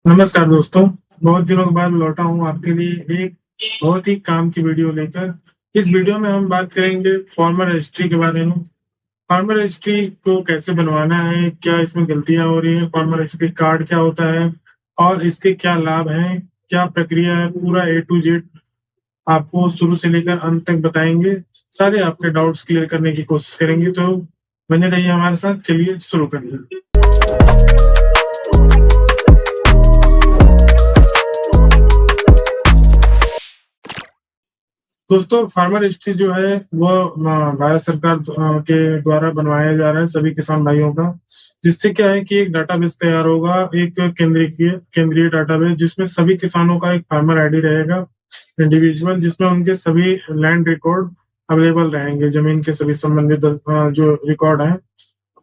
नमस्कार दोस्तों। बहुत दिनों के बाद लौटा हूँ आपके लिए एक बहुत ही काम की वीडियो लेकर। इस वीडियो में हम बात करेंगे फार्मर रजिस्ट्री के बारे में। फार्मर रजिस्ट्री को कैसे बनवाना है, क्या इसमें गलतियां हो रही है, फार्मर रजिस्ट्री कार्ड क्या होता है और इसके क्या लाभ हैं, क्या प्रक्रिया है, पूरा A to Z आपको शुरू से लेकर अंत तक बताएंगे। सारे आपके डाउट्स क्लियर करने की कोशिश करेंगे, तो बने रहिए हमारे साथ। चलिए शुरू करिए। दोस्तों, फार्मर रजिस्ट्री जो है वो भारत सरकार के द्वारा बनवाया जा रहा है सभी किसान भाइयों का। जिससे क्या है कि एक डाटाबेस तैयार होगा, एक केंद्रीय डाटाबेस, जिसमें सभी किसानों का एक फार्मर आईडी रहेगा इंडिविजुअल, जिसमें उनके सभी लैंड रिकॉर्ड अवेलेबल रहेंगे। जमीन के सभी संबंधित जो रिकॉर्ड हैं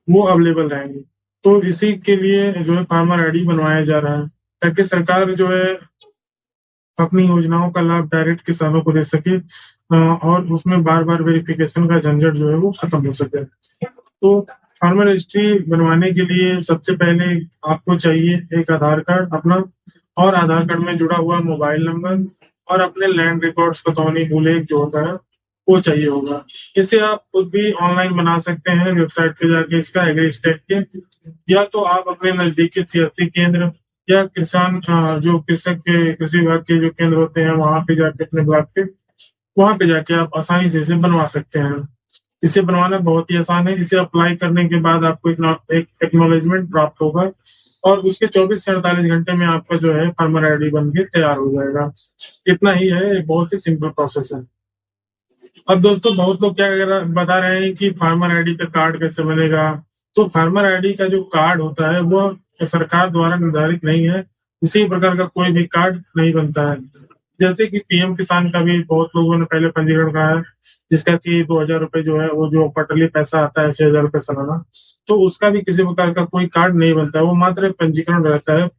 वो अवेलेबल रहेंगे। तो इसी के लिए जो है फार्मर आईडी बनवाया जा रहा है, ताकि सरकार जो है अपनी योजनाओं का लाभ डायरेक्ट किसानों को दे सके, और उसमें बार बार वेरिफिकेशन का झंझट जो है वो खत्म हो सके। तो फार्मर रजिस्ट्री बनवाने के लिए सबसे पहले आपको चाहिए एक आधार कार्ड अपना, और आधार कार्ड में जुड़ा हुआ मोबाइल नंबर, और अपने लैंड रिकॉर्ड्स बतौनी भूले जो होता है वो चाहिए होगा। इसे आप खुद भी ऑनलाइन बना सकते हैं वेबसाइट पे जाके, इसका एग्रीस्टेट के, या तो आप अपने नजदीकी सीएससी केंद्र या किसान जो कृषक के कृषि विभाग के जो केंद्र होते हैं वहां पे जाके, अपने विभाग के वहां पे जाके आप आसानी से इसे बनवा सकते हैं। इसे बनवाना बहुत ही आसान है। इसे अप्लाई करने के बाद आपको एक एक्नॉलेजमेंट प्राप्त होगा, और उसके 24 से 48 घंटे में आपका जो है फार्मर आईडी बन के तैयार हो जाएगा। इतना ही है, एक बहुत ही सिंपल प्रोसेस है। अब दोस्तों, बहुत लोग क्या बता रहे हैं कि फार्मर आईडी का कार्ड कैसे बनेगा। तो फार्मर आईडी का जो कार्ड होता है वो सरकार द्वारा निर्धारित नहीं है। इसी प्रकार का कोई भी कार्ड नहीं बनता है। जैसे कि पीएम किसान का भी बहुत लोगों ने पहले पंजीकरण करा है, जिसका कि 2,000 रुपए जो है वो जो पटली पैसा आता है, 6,000 रुपए सालाना, तो उसका भी किसी प्रकार का कोई कार्ड नहीं बनता है। वो मात्र एक पंजीकरण रहता है,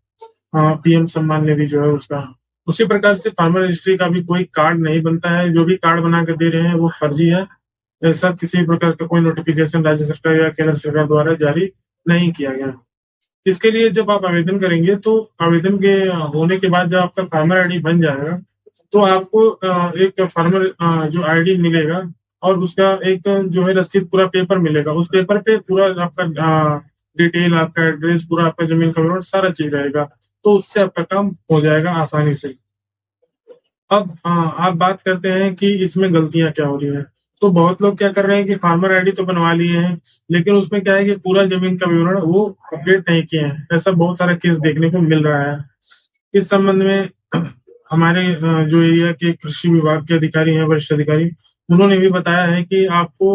पीएम सम्मान निधि जो है उसका। उसी प्रकार से फार्मर रजिस्ट्री का भी कोई कार्ड नहीं बनता है। जो भी कार्ड बना कर दे रहे हैं वो फर्जी है। ऐसा किसी प्रकार का कोई नोटिफिकेशन राज्य सरकार या केंद्र सरकार द्वारा जारी नहीं किया गया। इसके लिए जब आप आवेदन करेंगे, तो आवेदन के होने के बाद जब आपका फार्मर आईडी बन जाएगा, तो आपको एक फार्मर जो आईडी मिलेगा, और उसका एक जो है रसीद, पूरा पेपर मिलेगा। उस पेपर पे पूरा आपका डिटेल, आपका एड्रेस, पूरा आपका जमीन का विवरण, सारा चीज रहेगा। तो उससे आपका काम हो जाएगा आसानी से। अब आप बात करते हैं कि इसमें गलतियां क्या हो रही हैं। तो बहुत लोग क्या कर रहे हैं कि फार्मर आईडी तो बनवा लिए हैं, लेकिन उसमें क्या है कि पूरा जमीन का विवरण वो अपडेट नहीं किए हैं। ऐसा बहुत सारा केस देखने को मिल रहा है। इस संबंध में हमारे जो एरिया के कृषि विभाग के अधिकारी हैं, वरिष्ठ अधिकारी, उन्होंने भी बताया है कि आपको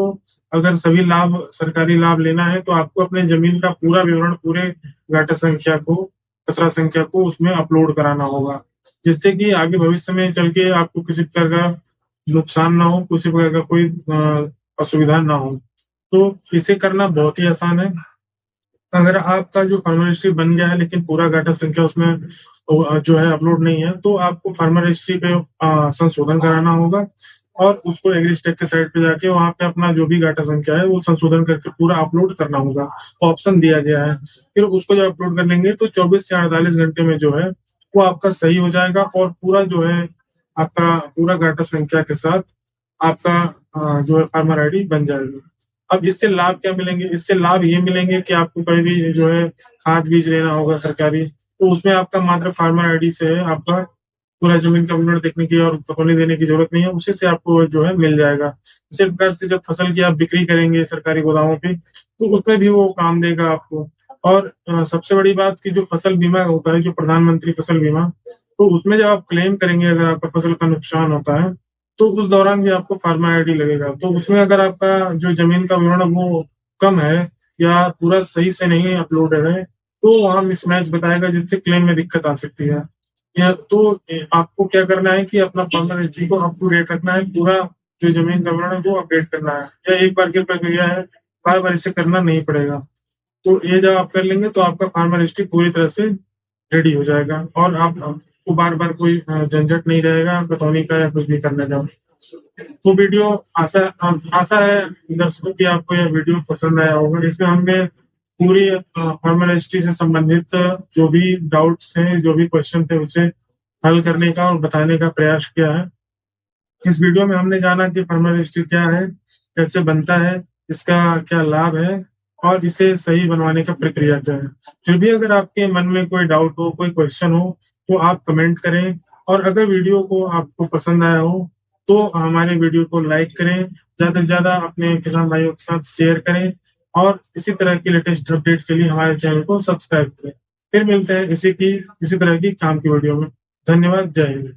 अगर सभी लाभ, सरकारी लाभ लेना है, तो आपको अपने जमीन का पूरा विवरण, पूरे घाटा संख्या को, खसरा संख्या को उसमें अपलोड कराना होगा, जिससे कि आगे भविष्य में चल के आपको किसी प्रकार का नुकसान ना हो, किसी प्रकार का कोई असुविधा ना हो। तो इसे करना बहुत ही आसान है। अगर आपका जो फार्मर रजिस्ट्री बन गया है, लेकिन पूरा डाटा संख्या उसमें जो है अपलोड नहीं है, तो आपको फार्मर रजिस्ट्री पे संशोधन कराना होगा, और उसको एग्रीस्टेक के साइट पे जाके वहां पे अपना जो भी डाटा संख्या है वो संशोधन करके पूरा अपलोड करना होगा। ऑप्शन दिया गया है। फिर उसको जब अपलोड कर लेंगे, तो 24 से 48 घंटे में जो है वो आपका सही हो जाएगा, और पूरा जो है आपका पूरा डाटा संख्या के साथ आपका जो है फार्मर आईडी बन जाएगी। अब इससे लाभ क्या मिलेंगे? इससे लाभ ये मिलेंगे कि आपको कहीं भी जो है खाद बीज लेना होगा सरकारी, तो उसमें आपका मात्र फार्मर आईडी से है आपका पूरा जमीन का विवरण देखने की और पकौनी देने की जरूरत नहीं है। उसी से आपको जो है मिल जाएगा। इसी प्रकार से जब फसल की आप बिक्री करेंगे सरकारी गोदामों पे, तो उसमें भी वो काम देगा आपको। और सबसे बड़ी बात कि जो फसल बीमा होता है, जो प्रधानमंत्री फसल बीमा, तो उसमें जब आप क्लेम करेंगे, अगर आपका फसल का नुकसान होता है, तो उस दौरान भी आपको फार्मर आईडी लगेगा। तो उसमें अगर आपका जो जमीन का विवरण वो कम है, या पूरा सही से नहीं अपलोडेड है, तो वहाँ मिसमैच बताएगा, जिससे क्लेम में दिक्कत आ सकती है। या तो आपको क्या करना है कि अपना फार्मर आईडी को अप टू डेट रखना है, पूरा जो जमीन का विवरण है वो अपडेट करना है। यह एक बार की प्रक्रिया है, बार बार इसे करना नहीं पड़ेगा। तो ये जब आप कर लेंगे, तो आपका फार्मर रजिस्ट्री पूरी तरह से रेडी हो जाएगा, और आपको बार बार कोई झंझट नहीं रहेगा बतौनी का या कुछ भी करने का। तो वीडियो आशा आशा है दर्शकों की आपको यह वीडियो पसंद आया होगा। इसमें हमने पूरी फार्मर हिस्ट्री से संबंधित जो भी डाउट्स हैं, जो भी क्वेश्चन थे, उसे हल करने का और बताने का प्रयास किया है। इस वीडियो में हमने जाना कि फार्मर हिस्ट्री क्या है, कैसे बनता है, इसका क्या लाभ है और इसे सही बनवाने का प्रक्रिया क्या है। फिर भी अगर आपके मन में कोई डाउट हो, कोई क्वेश्चन हो, तो आप कमेंट करें। और अगर वीडियो को आपको पसंद आया हो तो हमारे वीडियो को लाइक करें, ज्यादा से ज्यादा अपने किसान भाइयों के साथ शेयर करें और इसी तरह की लेटेस्ट अपडेट के लिए हमारे चैनल को सब्सक्राइब करें। फिर मिलते हैं इसी तरह की काम की वीडियो में। धन्यवाद। जय हिंद।